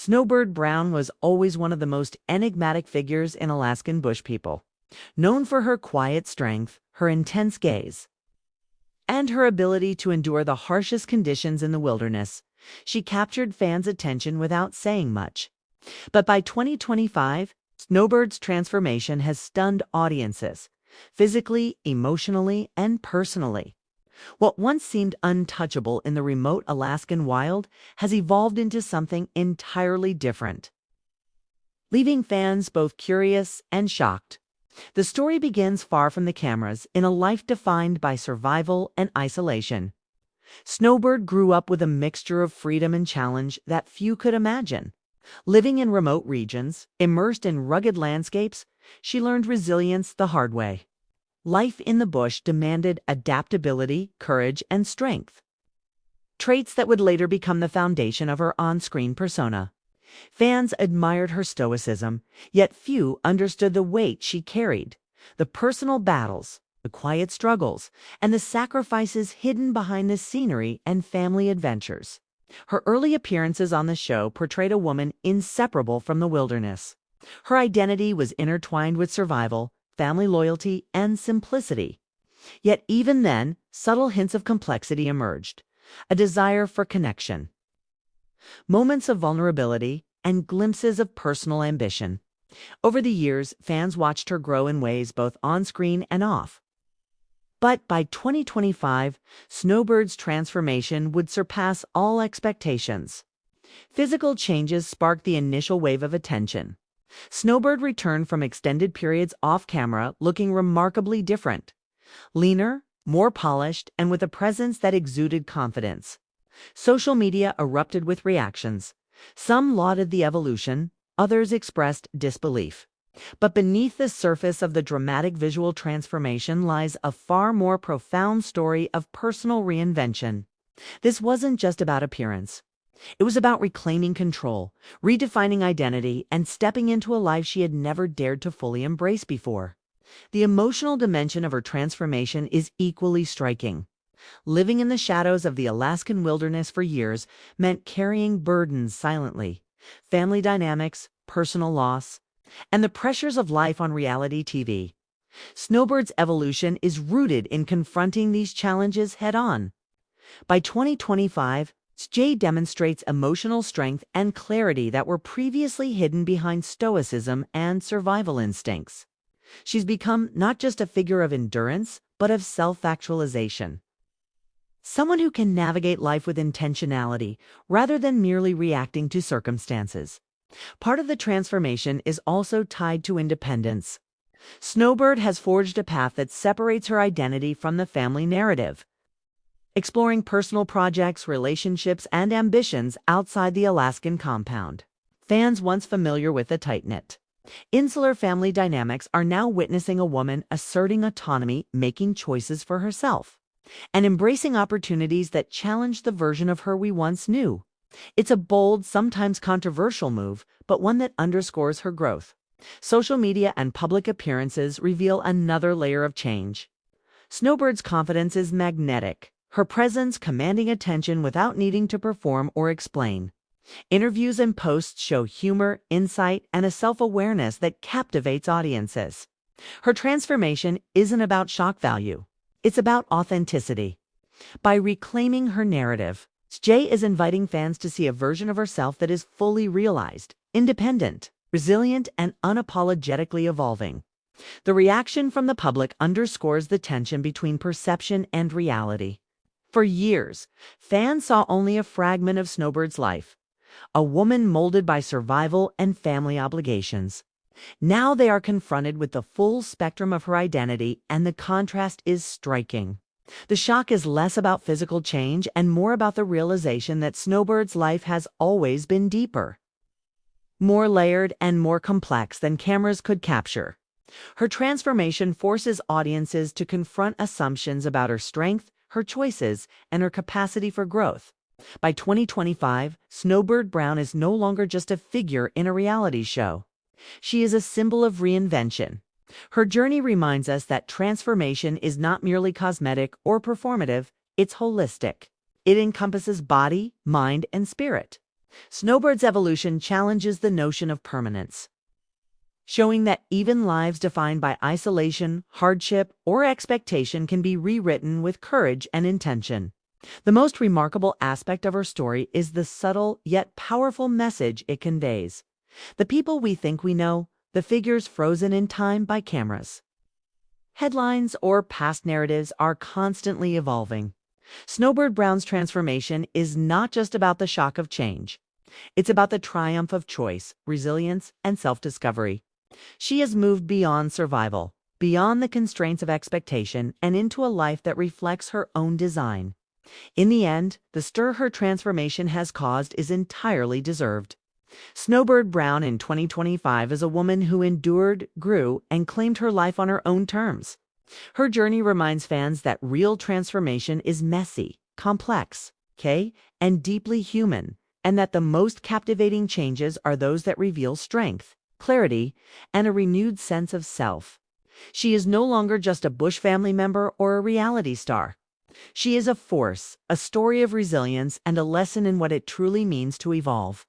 Snowbird Brown was always one of the most enigmatic figures in Alaskan bush people, known for her quiet strength, her intense gaze, and her ability to endure the harshest conditions in the wilderness. She captured fans' attention without saying much. But by 2025, Snowbird's transformation has stunned audiences, physically, emotionally, and personally. What once seemed untouchable in the remote Alaskan wild has evolved into something entirely different, leaving fans both curious and shocked. The story begins far from the cameras, in a life defined by survival and isolation. Snowbird grew up with a mixture of freedom and challenge that few could imagine. Living in remote regions, immersed in rugged landscapes, she learned resilience the hard way. Life in the bush demanded adaptability, courage, and strength, traits that would later become the foundation of her on-screen persona. Fans admired her stoicism, yet few understood the weight she carried, the personal battles, the quiet struggles, and the sacrifices hidden behind the scenery and family adventures. Her early appearances on the show portrayed a woman inseparable from the wilderness. Her identity was intertwined with survival, family loyalty, and simplicity. Yet even then, subtle hints of complexity emerged, a desire for connection, moments of vulnerability, and glimpses of personal ambition. Over the years, fans watched her grow in ways both on-screen and off. But by 2025, Snowbird's transformation would surpass all expectations. Physical changes sparked the initial wave of attention. Snowbird returned from extended periods off-camera looking remarkably different, leaner, more polished, and with a presence that exuded confidence. Social media erupted with reactions. Some lauded the evolution, others expressed disbelief. But beneath the surface of the dramatic visual transformation lies a far more profound story of personal reinvention. This wasn't just about appearance. It was about reclaiming control, redefining identity, and stepping into a life she had never dared to fully embrace before. The emotional dimension of her transformation is equally striking. Living in the shadows of the Alaskan wilderness for years meant carrying burdens silently, family dynamics, personal loss, and the pressures of life on reality TV. Snowbird's evolution is rooted in confronting these challenges head-on. By 2025, Jay demonstrates emotional strength and clarity that were previously hidden behind stoicism and survival instincts. She's become not just a figure of endurance, but of self-actualization. Someone who can navigate life with intentionality rather than merely reacting to circumstances. Part of the transformation is also tied to independence. Snowbird has forged a path that separates her identity from the family narrative, exploring personal projects, relationships, and ambitions outside the Alaskan compound. Fans once familiar with the tight-knit, insular family dynamics are now witnessing a woman asserting autonomy, making choices for herself, and embracing opportunities that challenge the version of her we once knew. It's a bold, sometimes controversial move, but one that underscores her growth. Social media and public appearances reveal another layer of change. Snowbird's confidence is magnetic, her presence commanding attention without needing to perform or explain. Interviews and posts show humor, insight, and a self-awareness that captivates audiences. Her transformation isn't about shock value. It's about authenticity. By reclaiming her narrative, Jay is inviting fans to see a version of herself that is fully realized, independent, resilient, and unapologetically evolving. The reaction from the public underscores the tension between perception and reality. For years, fans saw only a fragment of Snowbird's life, a woman molded by survival and family obligations. Now they are confronted with the full spectrum of her identity, and the contrast is striking. The shock is less about physical change and more about the realization that Snowbird's life has always been deeper, more layered, and more complex than cameras could capture. Her transformation forces audiences to confront assumptions about her strength, her choices, and her capacity for growth. By 2025, Snowbird Brown is no longer just a figure in a reality show. She is a symbol of reinvention. Her journey reminds us that transformation is not merely cosmetic or performative, it's holistic. It encompasses body, mind, and spirit. Snowbird's evolution challenges the notion of permanence, showing that even lives defined by isolation, hardship, or expectation can be rewritten with courage and intention. The most remarkable aspect of her story is the subtle yet powerful message it conveys. The people we think we know, the figures frozen in time by cameras. Headlines or past narratives are constantly evolving. Snowbird Brown's transformation is not just about the shock of change. It's about the triumph of choice, resilience, and self-discovery. She has moved beyond survival, beyond the constraints of expectation, and into a life that reflects her own design. In the end, the stir her transformation has caused is entirely deserved. Snowbird Brown in 2025 is a woman who endured, grew, and claimed her life on her own terms. Her journey reminds fans that real transformation is messy, complex, and deeply human, and that the most captivating changes are those that reveal strength, clarity, and a renewed sense of self. She is no longer just a Bush family member or a reality star. She is a force, a story of resilience, and a lesson in what it truly means to evolve.